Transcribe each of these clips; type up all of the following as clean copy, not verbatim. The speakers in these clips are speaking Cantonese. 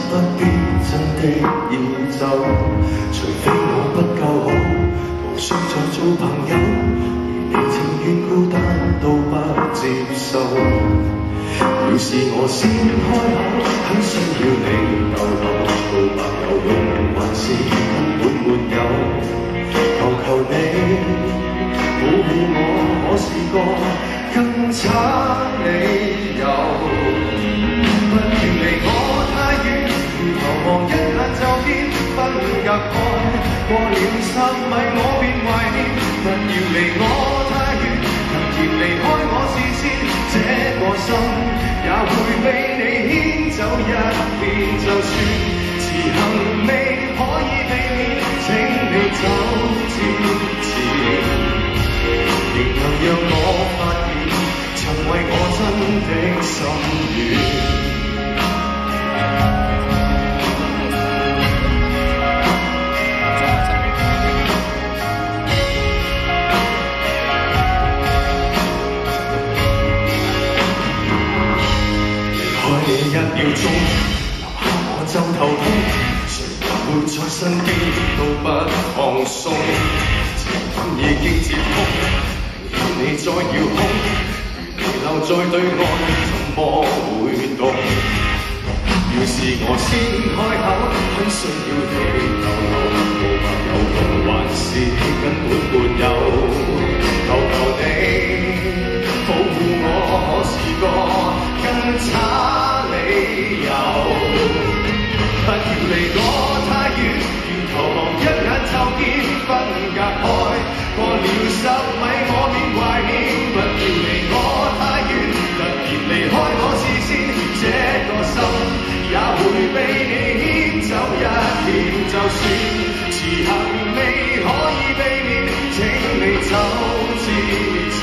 不必真的要走，除非我不夠好，無需再做朋友。而你情願孤單都不接受。要是我先開口，很需要你逗留，告白有用還是根本沒有？求求你保護我，我是個更差理由。不要離我太遠，如投降一眼就見分隔開。過了10米我便懷念，不要離我太遠，能嫌離開我視線，這個心也會被你牽走一遍。就算遲行未可以避免，請你走之前，仍能讓我發現曾為我真的心願。一秒鐘，留下我就頭痛，誰也會在身邊都不放鬆。情感已經接通，明顯你在遙控，如你留在對岸，怎麼會懂？要是我先開口，很需要你逗留，告白有用還是根本沒有？求求你保護我，我是個更差理由。不要離我太遠，願投降一眼就見分隔開。過了10米我便懷念，不要離我太遠，突然離開我視線，這個心也會被你牽走一遍。就算遲行未可以避免，請你走之前，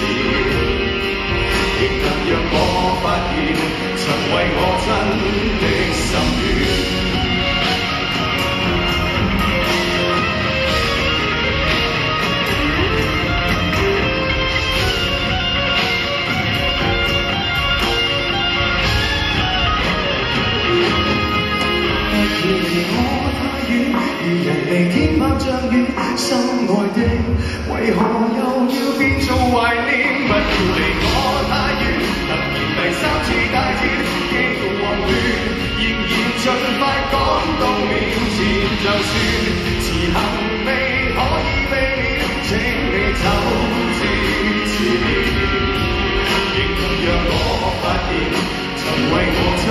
仍能讓我發現曾為我真的心願。不要離我太遠，如人離天百丈遠，心愛的為何又要變做懷念？不要離我太遠，突然第3次大戰，幾度混亂，仍然盡快趕到面前。就算遲行未可以避免，請你走之前，仍能讓我發現曾為我真